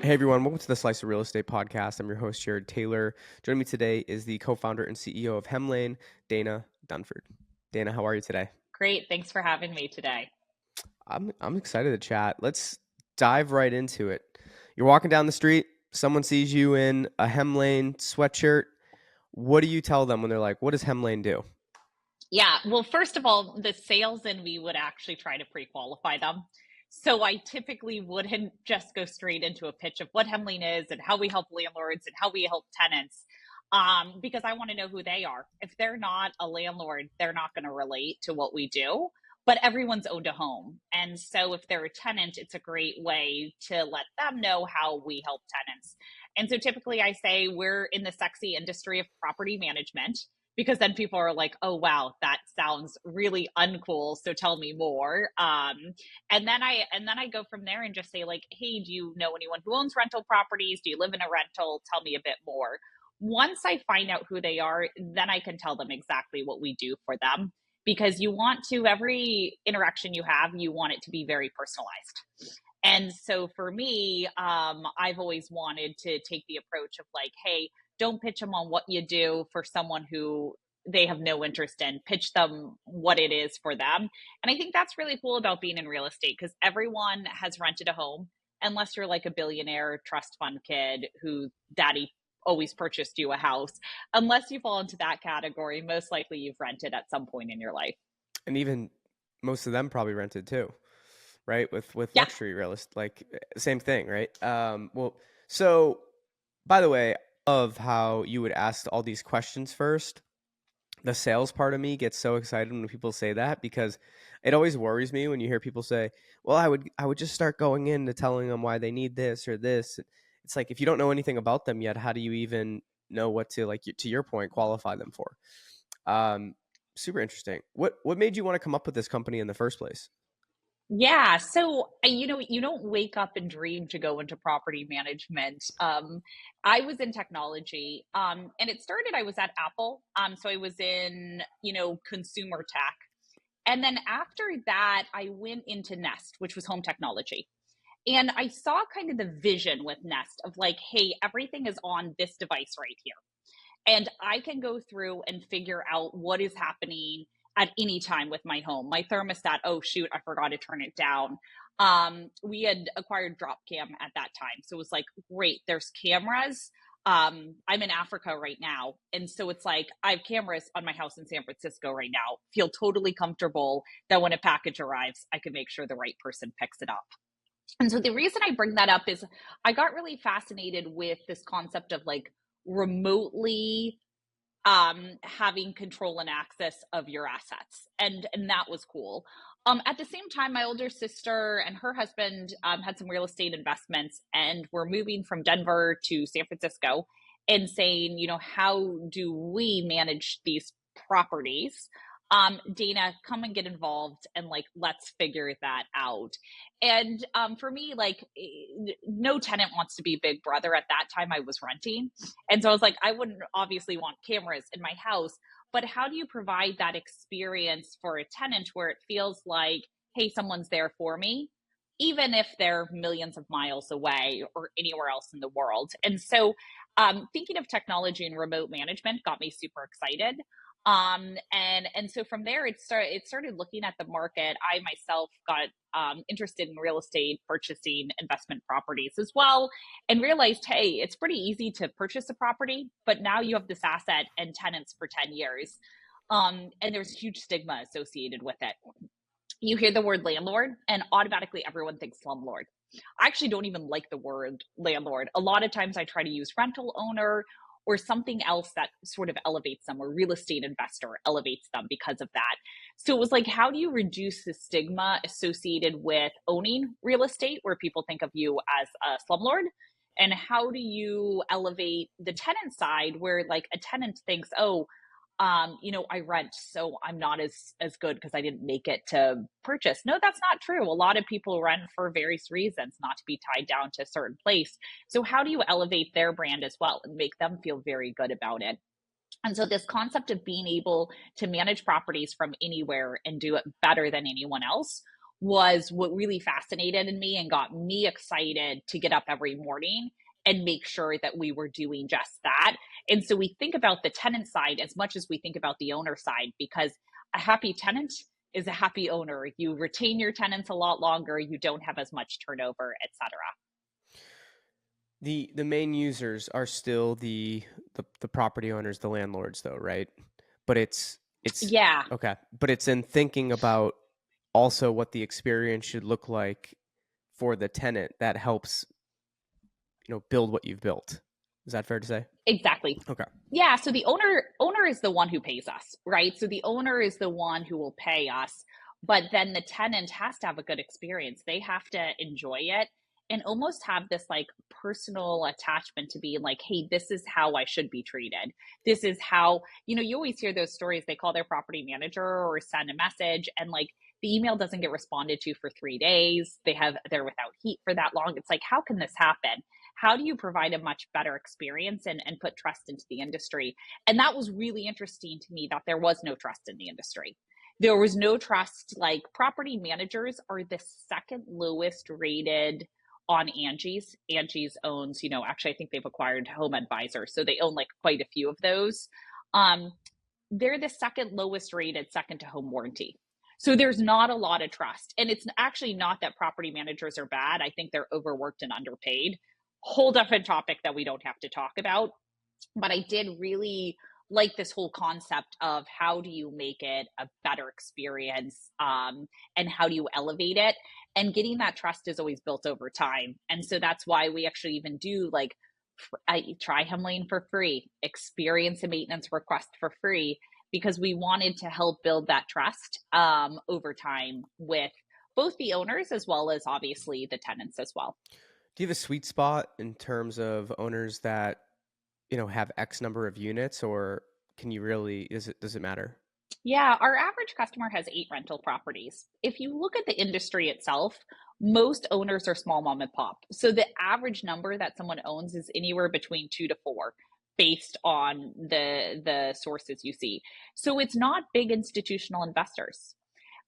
Hey everyone, welcome to the Slice of Real Estate podcast. I'm your host, Jared Taylor. Joining me today is the co-founder and CEO of Hemlane, Dana Dunford. Dana, how are you today? Great. Thanks for having me today. I'm excited to chat. Let's dive right into it. You're walking down the street, someone sees you in a Hemlane sweatshirt. What do you tell them when they're like, "What does Hemlane do?" Yeah. Well, first of all, the sales and we would actually try to pre-qualify them. So I typically wouldn't just go straight into a pitch of what Hemlane is and how we help landlords and how we help tenants, because I want to know who they are. If they're not a landlord, they're not going to relate to what we do. But everyone's owned a home. And so if they're a tenant, it's a great way to let them know how we help tenants. And so typically I say we're in the sexy industry of property management because then people are like, oh wow, that sounds really uncool, so tell me more. And then I go from there and just say like, hey, do you know anyone who owns rental properties? Do you live in a rental? Tell me a bit more. Once I find out who they are, then I can tell them exactly what we do for them, because you want to, every interaction you have, you want it to be very personalized. And so for me, I've always wanted to take the approach of like, hey, don't pitch them on what you do for someone who they have no interest in. Pitch them what it is for them. And I think that's really cool about being in real estate, because everyone has rented a home, unless you're like a billionaire trust fund kid who daddy always purchased you a house. Unless you fall into that category, most likely you've rented at some point in your life. And even most of them probably rented too, right? With Yeah. luxury real estate, like same thing, right? So by the way, of how you would ask all these questions first. The sales part of me gets so excited when people say that, because it always worries me when you hear people say, "Well, I would just start going into telling them why they need this or this." It's like, if you don't know anything about them yet, how do you even know what to, like, to your point, qualify them for? Um, Super interesting. What made you want to come up with this company in the first place? Yeah. So, you don't wake up and dream to go into property management. I was in technology, and it started, I was at Apple. So I was in, consumer tech. And then after that, I went into Nest, which was home technology. And I saw kind of the vision with Nest of like, hey, everything is on this device right here. And I can go through and figure out what is happening at any time with my home. My thermostat, oh shoot, I forgot to turn it down. We had acquired Dropcam at that time. So it was like, great, there's cameras. I'm in Africa right now. And so it's like, I have cameras on my house in San Francisco right now. Feel totally comfortable that when a package arrives, I can make sure the right person picks it up. And so the reason I bring that up is I got really fascinated with this concept of like remotely having control and access of your assets, and that was cool. At the same time, my older sister and her husband had some real estate investments, and were moving from Denver to San Francisco, and saying, how do we manage these properties? Dana, come and get involved, and like, let's figure that out. And for me, like, no tenant wants to be big brother. At that time, I was renting, and so I was like, I wouldn't obviously want cameras in my house, but how do you provide that experience for a tenant where it feels like, hey, someone's there for me, even if they're millions of miles away or anywhere else in the world? And so, thinking of technology and remote management got me super excited. And so from there, it started looking at the market. I myself got interested in real estate, purchasing investment properties as well, and realized, hey, it's pretty easy to purchase a property, but now you have this asset and tenants for 10 years. And there's huge stigma associated with it. You hear the word landlord, and automatically everyone thinks slumlord. I actually don't even like the word landlord. A lot of times I try to use rental owner or something else that sort of elevates them, or real estate investor elevates them because of that. So it was like, how do you reduce the stigma associated with owning real estate where people think of you as a slumlord? And how do you elevate the tenant side where like a tenant thinks, oh, I rent, so I'm not as good because I didn't make it to purchase. No, that's not true. A lot of people rent for various reasons, not to be tied down to a certain place. So how do you elevate their brand as well and make them feel very good about it? And so this concept of being able to manage properties from anywhere and do it better than anyone else was what really fascinated me and got me excited to get up every morning and make sure that we were doing just that. And so we think about the tenant side as much as we think about the owner side, because a happy tenant is a happy owner. You retain your tenants a lot longer, you don't have as much turnover, etc. The main users are still the property owners, the landlords, though, right? But it's Yeah, okay. But it's in thinking about also what the experience should look like for the tenant that helps, build what you've built. Is that fair to say? exactly. Okay. Yeah, so the owner is the one who pays us, right? So the owner is the one who will pay us, but then the tenant has to have a good experience. They have to enjoy it and almost have this like personal attachment to being like, hey, this is how I should be treated. This is how, you always hear those stories. They call their property manager or send a message and like the email doesn't get responded to for 3 days. They're without heat for that long. It's like, how can this happen? How do you provide a much better experience and put trust into the industry? And that was really interesting to me that there was no trust in the industry. There was no trust. Like property managers are the second lowest rated on Angie's. Angie's owns, actually, I think they've acquired Home Advisor. So they own like quite a few of those. Um, they're the second lowest rated, second to home warranty. So there's not a lot of trust. And it's actually not that property managers are bad. I think they're overworked and underpaid. Whole different topic that we don't have to talk about. But I did really like this whole concept of how do you make it a better experience, and how do you elevate it, and getting that trust is always built over time. And so that's why we actually even do like I try Hemlane for free, experience a maintenance request for free, because we wanted to help build that trust over time with both the owners as well as obviously the tenants as well. Do you have a sweet spot in terms of owners that, have X number of units, or can you really, does it matter? Yeah, our average customer has 8 rental properties. If you look at the industry itself, most owners are small mom and pop. So the average number that someone owns is anywhere between 2 to 4 based on the sources you see. So it's not big institutional investors.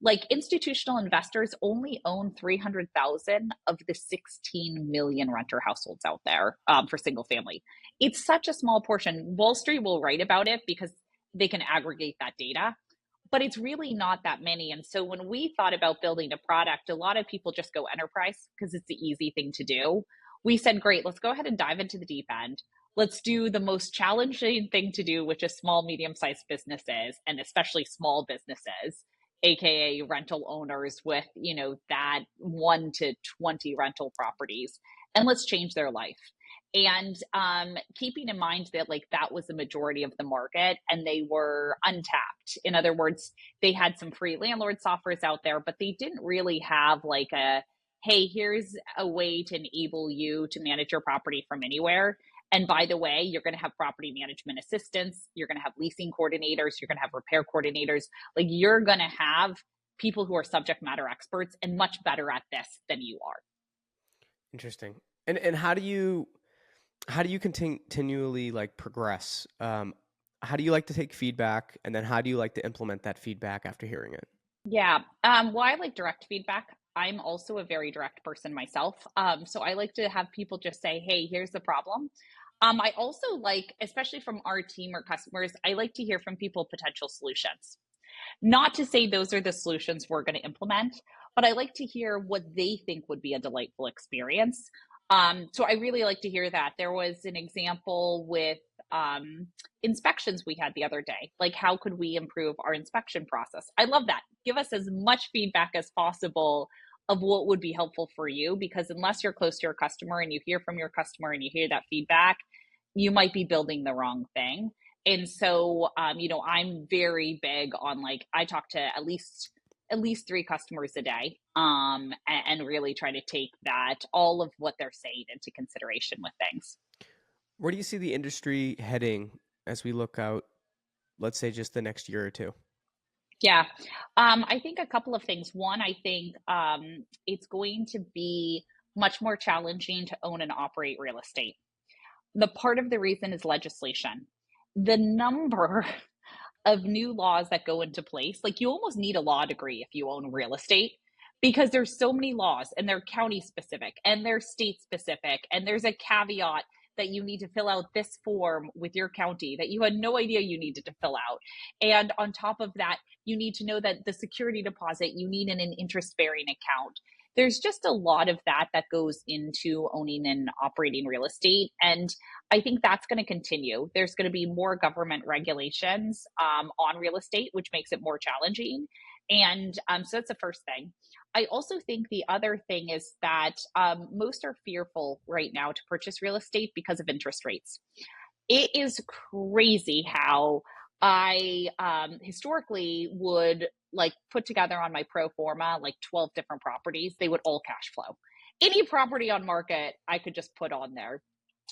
Like institutional investors only own 300,000 of the 16 million renter households out there, for single family. It's such a small portion. Wall Street will write about it because they can aggregate that data, but it's really not that many. And so when we thought about building a product, a lot of people just go enterprise because it's the easy thing to do. We said, great, let's go ahead and dive into the deep end. Let's do the most challenging thing to do, which is small, medium sized businesses, and especially small businesses, aka rental owners with that 1 to 20 rental properties, and let's change their life. And keeping in mind that like that was the majority of the market and they were untapped. In other words, they had some free landlord softwares out there, but they didn't really have like a, hey, here's a way to enable you to manage your property from anywhere. And by the way, you're going to have property management assistants, you're going to have leasing coordinators, you're going to have repair coordinators. Like you're going to have people who are subject matter experts and much better at this than you are. Interesting. And how do you continually like progress? How do you like to take feedback, and then how do you like to implement that feedback after hearing it? Yeah. Well, I like direct feedback. I'm also a very direct person myself. So I like to have people just say, hey, here's the problem. I also like, especially from our team or customers, I like to hear from people potential solutions. Not to say those are the solutions we're going to implement, but I like to hear what they think would be a delightful experience. So I really like to hear that. There was an example with inspections we had the other day. Like, how could we improve our inspection process? I love that. Give us as much feedback as possible of what would be helpful for you, because unless you're close to your customer and you hear from your customer and you hear that feedback, you might be building the wrong thing. And so, I'm very big on like I talk to at least 3 customers a day, and really try to take that all of what they're saying into consideration with things. Where do you see the industry heading as we look out, let's say just the next year or two? Yeah, I think a couple of things. One, I think it's going to be much more challenging to own and operate real estate. The part of the reason is legislation. The number of new laws that go into place, like you almost need a law degree if you own real estate, because there's so many laws and they're county specific and they're state specific and there's a caveat that you need to fill out this form with your county that you had no idea you needed to fill out. And on top of that, you need to know that the security deposit you need in an interest bearing account. There's just a lot of that that goes into owning and operating real estate. And I think that's going to continue. There's going to be more government regulations on real estate, which makes it more challenging. And so that's the first thing. I also think the other thing is that most are fearful right now to purchase real estate because of interest rates. It is crazy how I historically would like put together on my pro forma like 12 different properties. They would all cash flow. Any property on market, I could just put on there.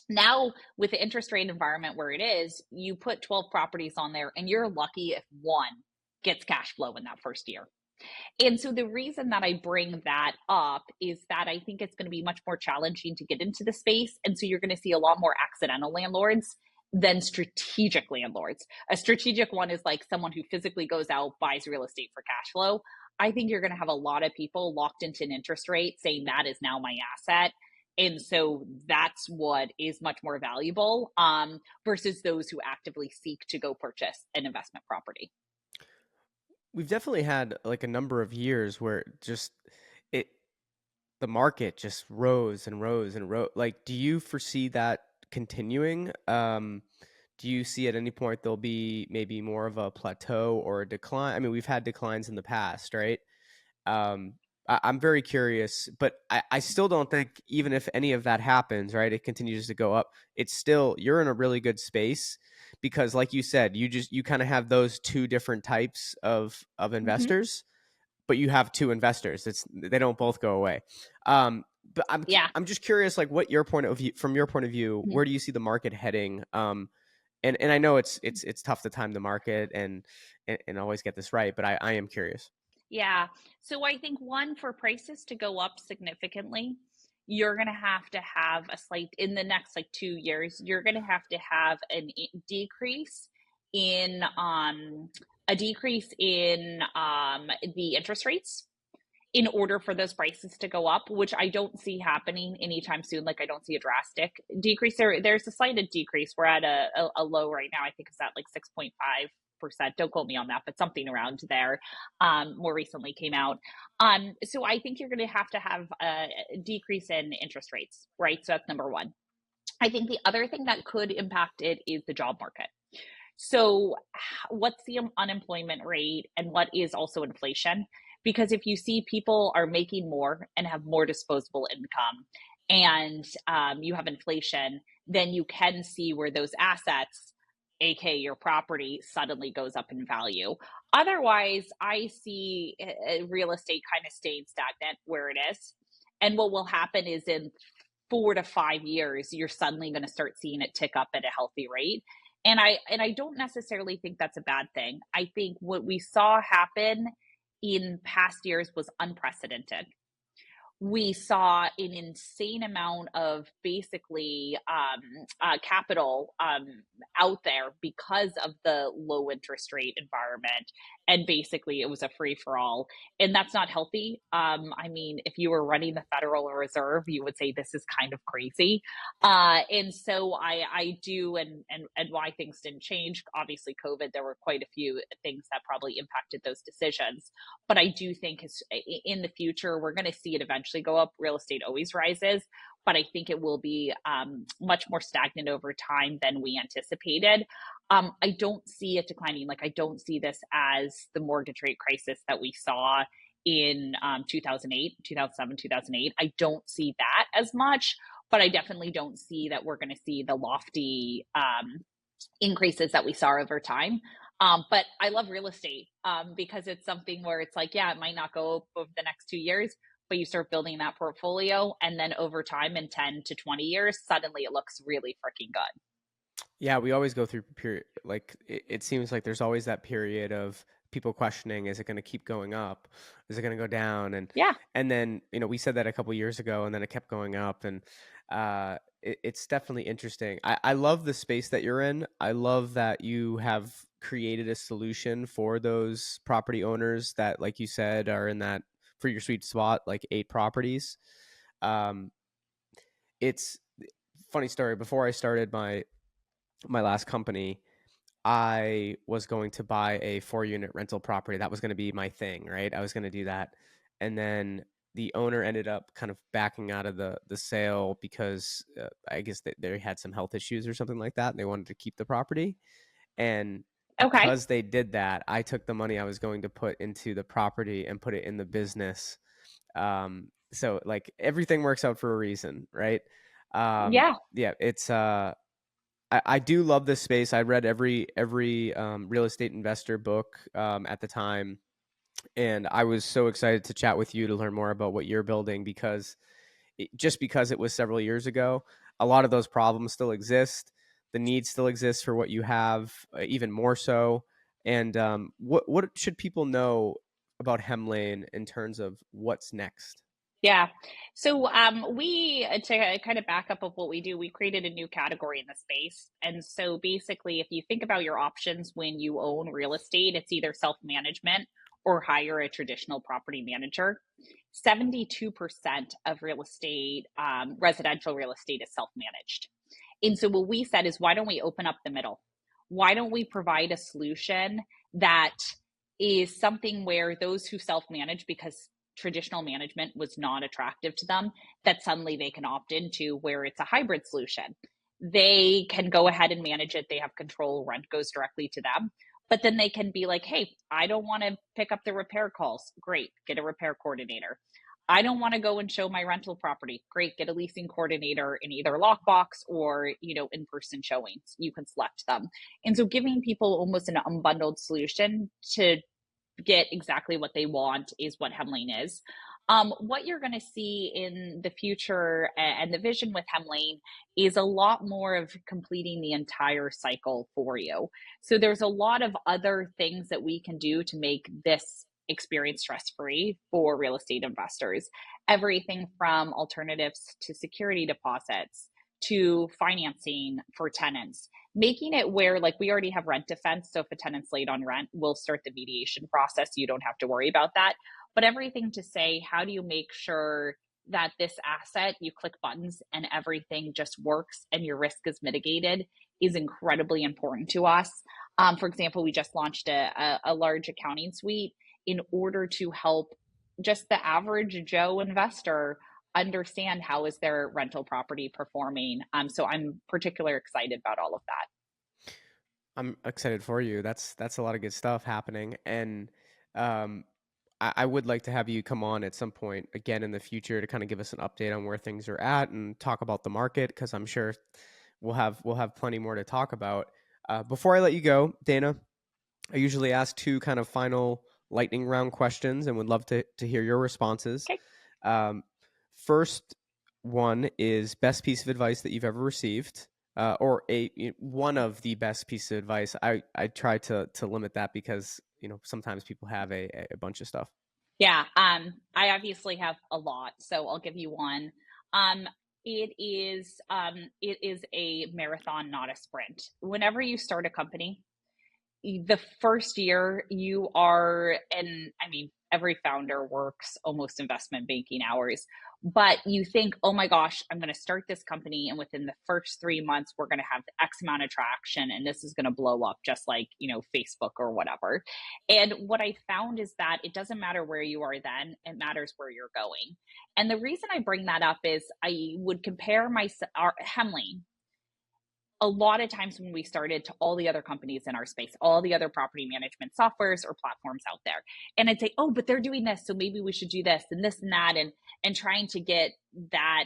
Now, with the interest rate environment where it is, you put 12 properties on there and you're lucky if one gets cash flow in that first year. And so the reason that I bring that up is that I think it's going to be much more challenging to get into the space. And so you're going to see a lot more accidental landlords than strategic landlords. A strategic one is like someone who physically goes out, buys real estate for cash flow. I think you're going to have a lot of people locked into an interest rate saying that is now my asset. And so that's what is much more valuable versus those who actively seek to go purchase an investment property. We've definitely had like a number of years where just it the market just rose and rose and rose. Like, do you foresee that continuing? Do you see at any point there'll be maybe more of a plateau or a decline? I mean, we've had declines in the past, right? Um, I'm very curious, but I still don't think even if any of that happens, right, it continues to go up. It's still you're in a really good space because, like you said, you kind of have those two different types of Hmm. investors, but you have two investors. It's they don't both go away. But Yeah. I'm just curious, like what your point of view from your point of view, Mhm. where do you see the market heading? And I know it's tough to time the market and always get this right, but I am curious. Yeah. So I think one, for prices to go up significantly, you're going to have a slight in the next like 2 years, you're going to have decrease in the interest rates in order for those prices to go up, which I don't see happening anytime soon. Like I don't see a drastic decrease there. There's a slight decrease. We're at a low right now. I think it's at like 6.5%. Don't quote me on that, but something around there more recently came out. So I think you're going to have a decrease in interest rates, right? So that's number one. I think the other thing that could impact it is the job market. So, what's the unemployment rate and what is also inflation? Because if you see people are making more and have more disposable income and you have inflation, then you can see where those assets, aka your property, suddenly goes up in value. Otherwise, I see real estate kind of staying stagnant where it is. And what will happen is in 4 to 5 years, you're suddenly going to start seeing it tick up at a healthy rate. And I don't necessarily think that's a bad thing. I think what we saw happen in past years was unprecedented. We saw an insane amount of basically capital out there because of the low interest rate environment. And basically, it was a free for all. And that's not healthy. I mean, if you were running the Federal Reserve, you would say this is kind of crazy. And so I do, and why things didn't change. Obviously, COVID, there were quite a few things that probably impacted those decisions. But I do think in the future, we're going to see it eventually go up. Real estate always rises, but I think it will be much more stagnant over time than we anticipated. I don't see it declining. Like, I don't see this as the mortgage rate crisis that we saw in 2008, 2007, 2008. I don't see that as much, but I definitely don't see that we're going to see the lofty increases that we saw over time. But I love real estate because it's something where it's like, yeah, it might not go up over the next 2 years, but you start building that portfolio. And then over time, in 10 to 20 years, suddenly it looks really freaking good. Yeah, we always go through period like it seems like there's always that period of people questioning, is it going to keep going up? Is it going to go down? Yeah. And then, we said that a couple years ago and then it kept going up and it's definitely interesting. I love the space that you're in. I love that you have created a solution for those property owners that, like you said, are in that for your sweet spot, like 8 properties. Um, it's funny story. Before I started my last company, I was going to buy a 4 unit rental property. That was going to be my thing, right? I was going to do that. And then the owner ended up kind of backing out of the sale because I guess they had some health issues or something like that. And they wanted to keep the property. And Okay. because they did that, I took the money I was going to put into the property and put it in the business. So like everything works out for a reason, right? Yeah. Yeah, it's I do love this space. I read every real estate investor book at the time, and I was so excited to chat with you to learn more about what you're building because just because it was several years ago, a lot of those problems still exist. The need still exists for what you have, even more so. And what should people know about Hemlane in terms of what's next? Yeah. So we to kind of back up of what we do, we created a new category in the space. And so basically, if you think about your options when you own real estate, it's either self-management or hire a traditional property manager. 72% of real estate, residential real estate, is self-managed. And so what we said is, why don't we open up the middle? Why don't we provide a solution that is something where those who self-manage because traditional management was not attractive to them, that suddenly they can opt into, where it's a hybrid solution. They can go ahead and manage it. They have control. Rent goes directly to them. But then they can be like, hey, I don't want to pick up the repair calls. Great, get a repair coordinator. I don't want to go and show my rental property. Great, get a leasing coordinator in either lockbox or, in-person showings. You can select them. And so giving people almost an unbundled solution to get exactly what they want is what Hemlane is. What you're going to see in the future and the vision with Hemlane is a lot more of completing the entire cycle for you. So there's a lot of other things that we can do to make this experience stress free for real estate investors. Everything from alternatives to security deposits to financing for tenants, making it where, like, we already have rent defense. So if a tenant's late on rent, we'll start the mediation process. You don't have to worry about that. But everything to say, how do you make sure that this asset, you click buttons and everything just works and your risk is mitigated, is incredibly important to us. For example, we just launched a large accounting suite in order to help just the average Joe investor understand how is their rental property performing. So I'm particularly excited about all of that. I'm excited for you. That's a lot of good stuff happening, and um, I would like to have you come on at some point again in the future to kind of give us an update on where things are at and talk about the market because I'm sure we'll have plenty more to talk about. Before I let you go, Dana, I usually ask two kind of final lightning round questions and would love to hear your responses. Okay. Um, First one is best piece of advice that you've ever received, or one of the best pieces of advice. I try to limit that because sometimes people have a bunch of stuff. Yeah. I obviously have a lot, so I'll give you one. Um, it is a marathon, not a sprint. Whenever you start a company, the first year you are, and I mean, every founder works almost investment banking hours, but you think, oh my gosh, I'm going to start this company, and within the first 3 months we're going to have X amount of traction and this is going to blow up, just like Facebook or whatever. And what I found is that it doesn't matter where you are then, it matters where you're going. And the reason I bring that up is I would compare our Hemlane a lot of times when we started, to all the other companies in our space, all the other property management softwares or platforms out there. And I'd say, oh, but they're doing this, so maybe we should do this and that, and trying to get that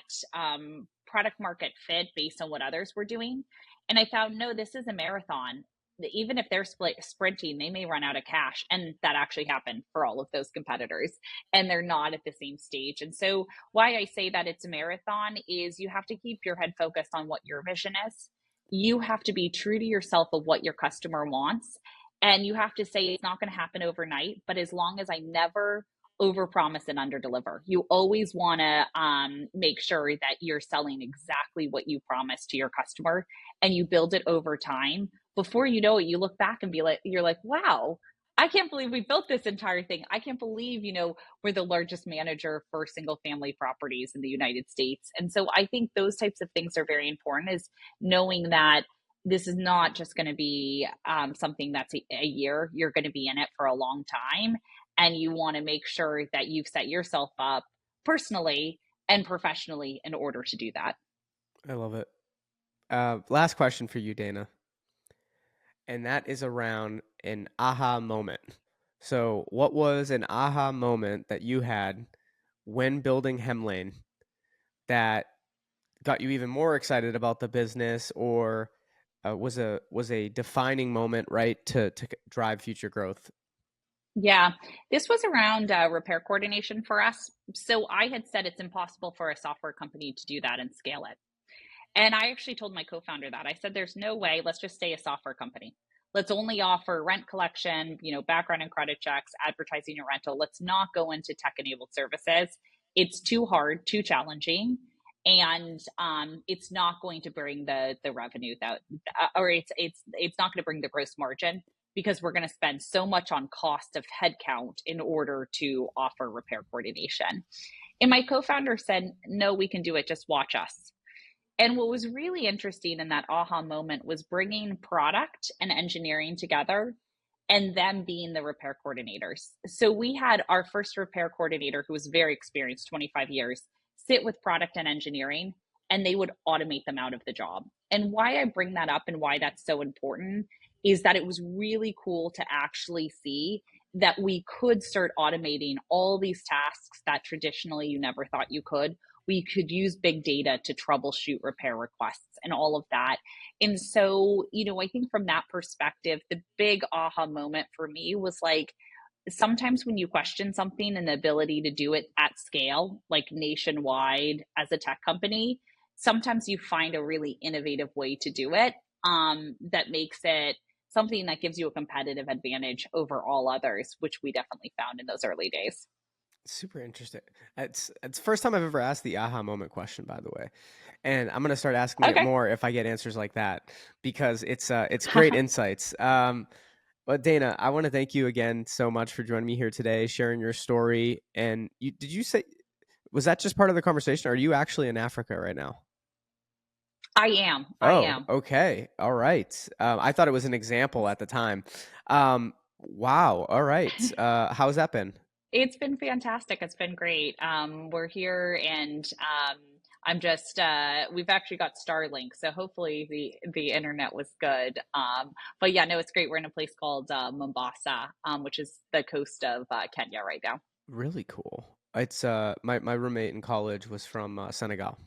product market fit based on what others were doing. And I found, no, this is a marathon. Even if they're sprinting, they may run out of cash. And that actually happened for all of those competitors. And they're not at the same stage. And so why I say that it's a marathon is you have to keep your head focused on what your vision is. You have to be true to yourself of what your customer wants. And you have to say it's not going to happen overnight, but as long as I never overpromise and underdeliver, you always want to make sure that you're selling exactly what you promised to your customer, and you build it over time. Before you know it, you look back and you're like, wow, I can't believe we built this entire thing. I can't believe, we're the largest manager for single family properties in the United States. And so I think those types of things are very important, is knowing that this is not just going to be something that's a year. You're going to be in it for a long time. And you want to make sure that you've set yourself up personally and professionally in order to do that. I love it. Last question for you, Dana, and that is around an aha moment. So, what was an aha moment that you had when building Hemlane that got you even more excited about the business, or was a defining moment, right, to drive future growth? Yeah, this was around repair coordination for us. So I had said it's impossible for a software company to do that and scale it. And I actually told my co-founder that. I said, there's no way, let's just stay a software company. Let's only offer rent collection, background and credit checks, advertising and rental. Let's not go into tech-enabled services. It's too hard, too challenging, and it's not going to bring the revenue that, or it's not going to bring the gross margin, because we're going to spend so much on cost of headcount in order to offer repair coordination. And my co-founder said, no, we can do it. Just watch us. And what was really interesting in that aha moment was bringing product and engineering together and them being the repair coordinators. So we had our first repair coordinator, who was very experienced, 25 years, sit with product and engineering, and they would automate them out of the job. And why I bring that up and why that's so important is that it was really cool to actually see that we could start automating all these tasks that traditionally you never thought you could. We could use big data to troubleshoot repair requests and all of that. And so, I think from that perspective, the big aha moment for me was like, sometimes when you question something and the ability to do it at scale, like nationwide as a tech company, sometimes you find a really innovative way to do it, that makes it something that gives you a competitive advantage over all others, which we definitely found in those early days. Super interesting. It's the first time I've ever asked the aha moment question, by the way, and I'm gonna start asking it Okay. more if I get answers like that, because it's great insights. But Dana, I want to thank you again so much for joining me here today, sharing your story. And did you say, was that just part of the conversation? Or are you actually in Africa right now? I am. I Oh, am. okay. All right. I thought it was an example at the time. Wow. All right. How's that been? It's been fantastic. It's been great. We're here, and I'm just we've actually got Starlink, so hopefully the internet was good. But yeah, no, it's great. We're in a place called Mombasa, which is the coast of Kenya right now. Really cool. It's my roommate in college was from Senegal.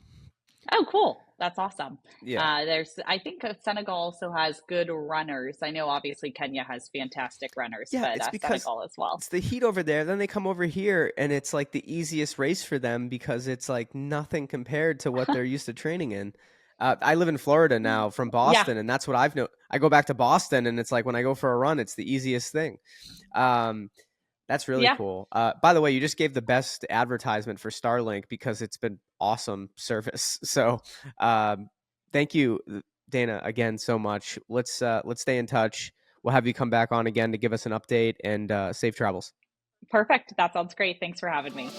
Oh, cool. That's awesome. Yeah. I think Senegal also has good runners. I know obviously Kenya has fantastic runners, Yeah, but it's because Senegal as well. it's the heat over there. Then they come over here and it's like the easiest race for them because it's like nothing compared to what they're used to training in. I live in Florida now from Yeah, Boston, and that's what I've known. I go back to Boston, and it's like when I go for a run, it's the easiest thing. Um, that's really yeah. cool. By the way, you just gave the best advertisement for Starlink because it's been awesome service. So, thank you, Dana, again so much. Let's stay in touch. We'll have you come back on again to give us an update, and safe travels. Perfect. That sounds great. Thanks for having me.